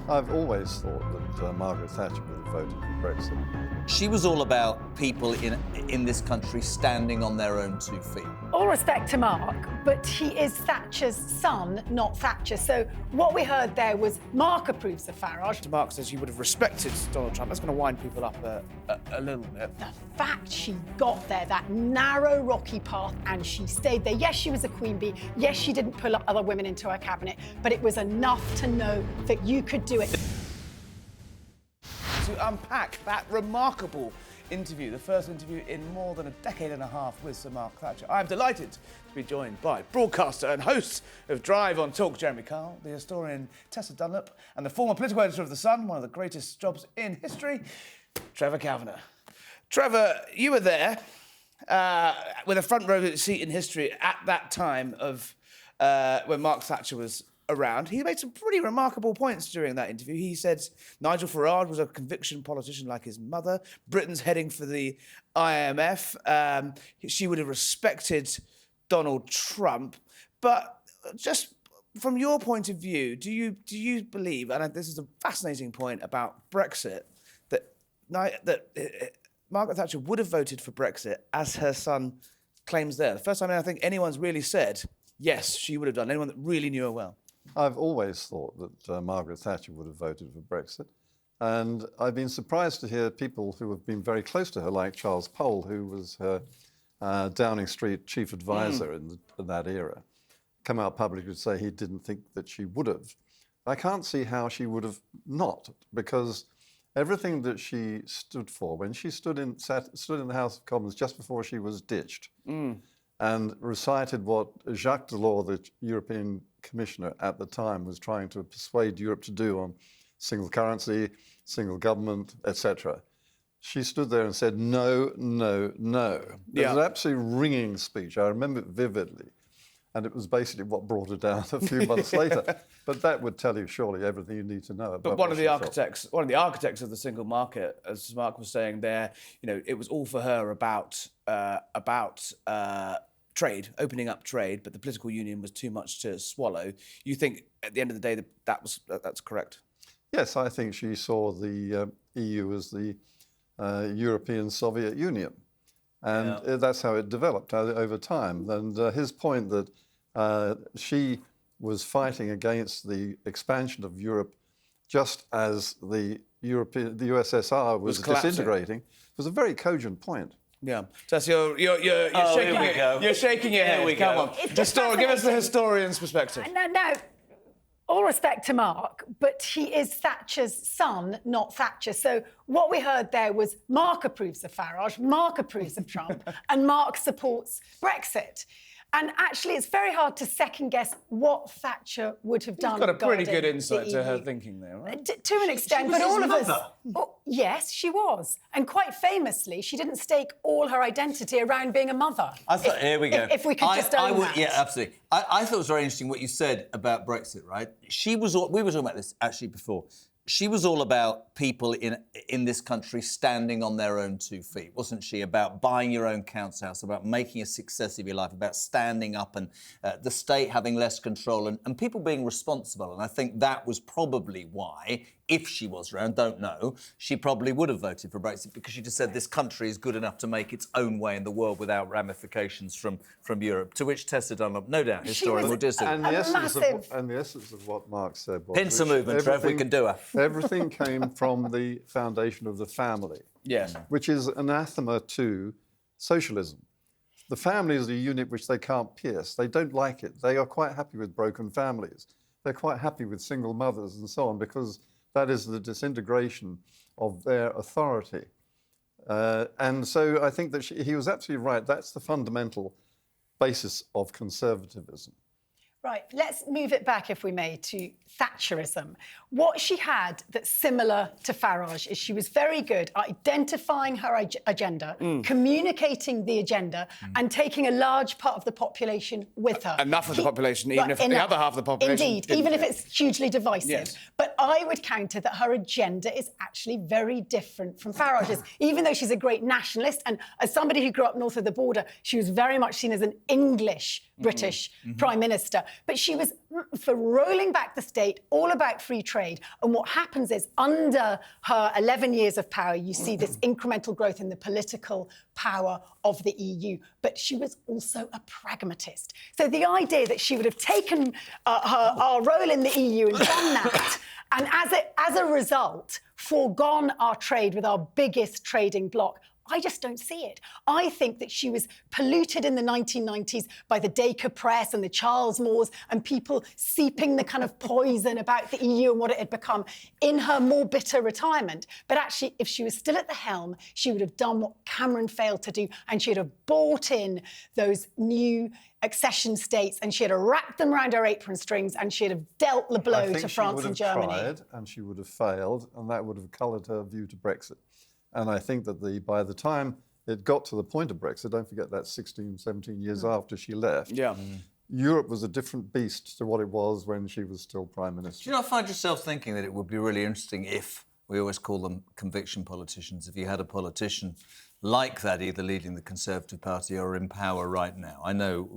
I've always thought that Margaret Thatcher would have voted for Brexit. She was all about people in this country standing on their own 2 feet. All respect to Mark, but he is Thatcher's son, not Thatcher. So what we heard there was Mark approves of Farage. Mark says she would have respected Donald Trump. That's going to wind people up a little bit. The fact she got there, that narrow, rocky path, and she stayed there. Yes, she was a queen bee. Yes, she didn't pull other women into her cabinet, but it was enough to know that you could do it. To unpack that remarkable interview, the first interview in more than a decade and a half with Sir Mark Thatcher, I'm delighted to be joined by broadcaster and host of Drive on Talk, Jeremy Kyle, the historian Tessa Dunlop, and the former political editor of The Sun, one of the greatest jobs in history, Trevor Kavanagh. Trevor, you were there with a front row seat in history at that time of when Mark Thatcher was around. He made some pretty remarkable points during that interview. He said Nigel Farage was a conviction politician like his mother. Britain's heading for the IMF. She would have respected Donald Trump. But just from your point of view, do you believe, and this is a fascinating point about Brexit, that Margaret Thatcher would have voted for Brexit as her son claims there? The first time I think anyone's really said, yes, she would have done, anyone that really knew her well. I've always thought that Margaret Thatcher would have voted for Brexit. And I've been surprised to hear people who have been very close to her, like Charles Powell, who was her Downing Street chief advisor in that era, come out publicly to say he didn't think that she would have. I can't see how she would have not, because everything that she stood for, when she stood in the House of Commons just before she was ditched, and recited what Jacques Delors, the European Commissioner at the time, was trying to persuade Europe to do on single currency, single government, etc. She stood there and said, no, no, no. It was an absolutely ringing speech. I remember it vividly. And it was basically what brought her down a few months later. But that would tell you surely everything you need to know about. But one of the architects of the single market, as Mark was saying there, it was all for her about trade, opening up trade, but the political union was too much to swallow. You think at the end of the day that's correct? Yes, I think she saw the EU as the European Soviet Union. And that's how it developed over time. And his point that she was fighting against the expansion of Europe just as the USSR was disintegrating was a very cogent point. Yeah, Tessa, you're shaking your head. Come on, give us the historian's perspective. No. All respect to Mark, but he is Thatcher's son, not Thatcher. So what we heard there was Mark approves of Farage, Mark approves of Trump, and Mark supports Brexit. And actually, it's very hard to second-guess what Thatcher would have done. You've got a pretty good insight to her thinking there, right? To an extent, but all of us... Oh, yes, she was. And quite famously, she didn't stake all her identity around being a mother. I thought, here we go. If we could just own that. Yeah, absolutely. I thought it was very interesting what you said about Brexit, right? We were talking about this actually before. She was all about people in this country standing on their own 2 feet, wasn't she? About buying your own council house, about making a success of your life, about standing up and the state having less control and people being responsible. And I think that was probably why, if she was around, don't know, she probably would have voted for Brexit, because she just said this country is good enough to make its own way in the world without ramifications from Europe, to which Tessa Dunlop, no doubt, historian, will disagree. And the essence of what Mark said was... Pincer movement, Trev, we can do her. Everything came from the foundation of the family, yes, which is anathema to socialism. The family is a unit which they can't pierce. They don't like it. They are quite happy with broken families. They're quite happy with single mothers and so on, because that is the disintegration of their authority. And so I think that he was absolutely right. That's the fundamental basis of conservatism. Right, let's move it back, if we may, to Thatcherism. What she had that's similar to Farage is she was very good at identifying her agenda, communicating the agenda, and taking a large part of the population with her. Enough of the population, even if the other half of the population... Indeed, even if it's hugely divisive. Yes. But I would counter that her agenda is actually very different from Farage's, even though she's a great nationalist. And as somebody who grew up north of the border, she was very much seen as an English British Prime Minister. But she was for rolling back the state, all about free trade. And what happens is, under her 11 years of power, you see this incremental growth in the political power of the EU. But she was also a pragmatist. So the idea that she would have taken our role in the EU and done that, and as a result, foregone our trade with our biggest trading bloc, I just don't see it. I think that she was polluted in the 1990s by the Dacre Press and the Charles Moores and people seeping the kind of poison about the EU and what it had become in her more bitter retirement. But actually, if she was still at the helm, she would have done what Cameron failed to do, and she'd have bought in those new accession states, and she'd have wrapped them around her apron strings, and she'd have dealt the blow to France and Germany. She would have tried, and she would have failed, and that would have coloured her view to Brexit. And I think that by the time it got to the point of Brexit, don't forget that 16, 17 years after she left, Europe was a different beast to what it was when she was still Prime Minister. Do you not find yourself thinking that it would be really interesting if, we always call them conviction politicians, if you had a politician like that either leading the Conservative Party or in power right now? I know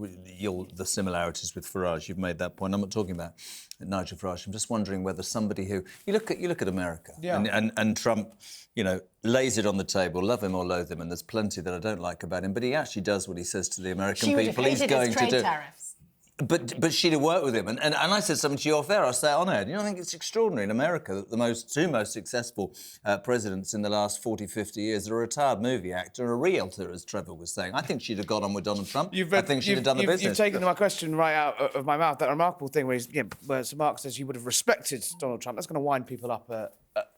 the similarities with Farage, you've made that point. I'm not talking about Nigel Farage. I'm just wondering whether somebody who... You look at America and Trump, lays it on the table, love him or loathe him, and there's plenty that I don't like about him, but he actually does what he says to the American people he's going to do. Tariffs. But she'd have worked with him. And I said something to you off air, I'll say it on air. I think it's extraordinary in America that the two most successful presidents in the last 40, 50 years are a retired movie actor and a realtor, as Trevor was saying. I think she'd have got on with Donald Trump. I think she'd have done the business. You've taken my question right out of my mouth. That remarkable thing where Sir Mark says he would have respected Donald Trump. That's going to wind people up a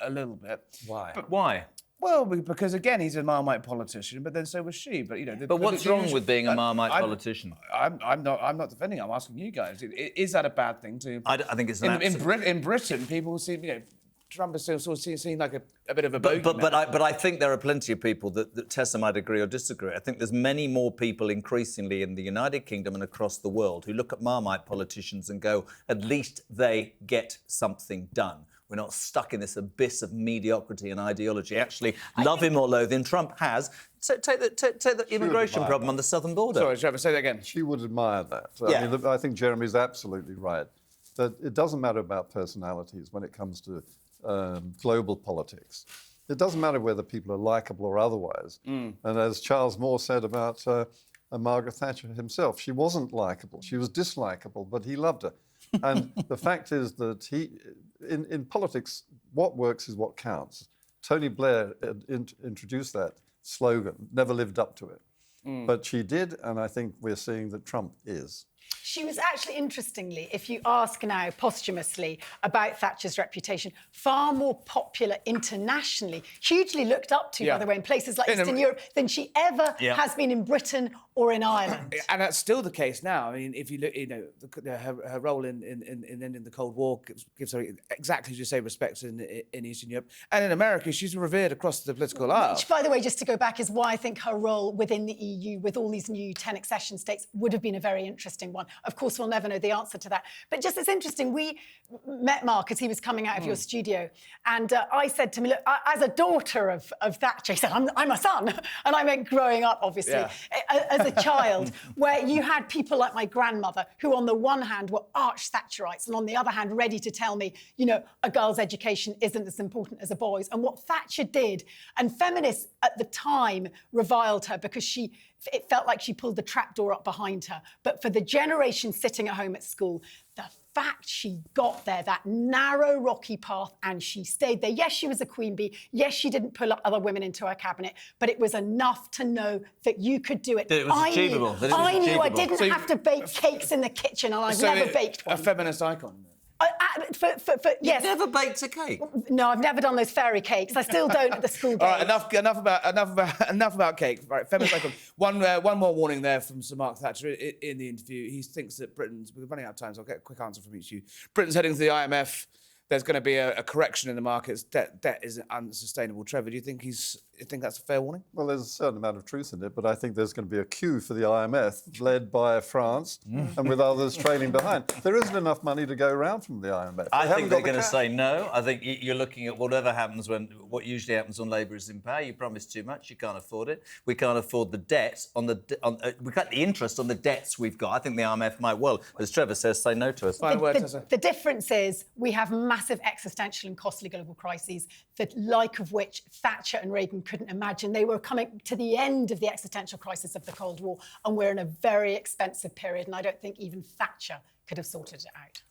little bit. Why? But why? Well, because again, he's a Marmite politician, but then so was she. But But what's wrong with being a Marmite politician? I'm not defending. I'm asking you guys. Is that a bad thing to? I think it's in Britain, people see Trump is still sort of seen like a bit of a bogey. But I think there are plenty of people that Tessa might agree or disagree. I think there's many more people increasingly in the United Kingdom and across the world who look at Marmite politicians and go, at least they get something done. We're not stuck in this abyss of mediocrity and ideology. Actually, love him or loathe him, Trump has. Take the immigration problem on the southern border. Sorry, Trevor, say that again. She would admire that. Yeah. I think Jeremy's absolutely right. That it doesn't matter about personalities when it comes to global politics. It doesn't matter whether people are likeable or otherwise. And as Charles Moore said about Margaret Thatcher himself, she wasn't likeable. She was dislikable, but he loved her. And the fact is that in politics, what works is what counts. Tony Blair introduced that slogan, never lived up to it. But she did, and I think we're seeing that Trump is. She was actually, interestingly, if you ask now posthumously about Thatcher's reputation, far more popular internationally, hugely looked up to, by the way, in places like Eastern Europe than she ever has been in Britain or in Ireland. And that's still the case now. I mean, if you look, her role in ending the Cold War gives her exactly as you say respect in Eastern Europe, and in America, she's revered across the political aisle. Which, by the way, just to go back, is why I think her role within the EU, with all these new 10 accession states, would have been a very interesting one. Of course, we'll never know the answer to that. But just as interesting, we met Mark as he was coming out of your studio, and I said to him, look, as a daughter of Thatcher, he said, I'm a son. And I meant growing up, obviously, as a child, where you had people like my grandmother, who on the one hand were arch Thatcherites, and on the other hand, ready to tell me, a girl's education isn't as important as a boy's. And what Thatcher did, and feminists at the time reviled her because it felt like she pulled the trapdoor up behind her. But for the generation sitting at home at school, the fact she got there, that narrow, rocky path, and she stayed there. Yes, she was a queen bee. Yes, she didn't pull up other women into her cabinet, but it was enough to know that you could do it. That it was achievable. I knew I didn't have to bake cakes in the kitchen, and I've never baked one. A feminist icon. Yes. You've never baked a cake? No, I've never done those fairy cakes. I still don't at the school games. All right, enough about cake. Right, feminist icon. One more warning there from Sir Mark Thatcher in the interview. He thinks that we're running out of time, so I'll get a quick answer from each of you. Britain's heading to the IMF. There's going to be a correction in the markets. Debt is unsustainable. Trevor, do you think he's You think that's a fair warning? Well, there's a certain amount of truth in it, but I think there's going to be a queue for the IMF, led by France and with others trailing behind. There isn't enough money to go around from the IMF. I think they're going to say no. I think you're looking at whatever happens what usually happens when Labour is in power. You promise too much, you can't afford it. We can't afford the debt we cut the interest on the debts we've got. I think the IMF might well, as Trevor says, say no to us. Final word, Tessa. The difference is we have massive existential and costly global crises, the like of which Thatcher and Reagan couldn't imagine. They were coming to the end of the existential crisis of the Cold War, and we're in a very expensive period, and I don't think even Thatcher could have sorted it out.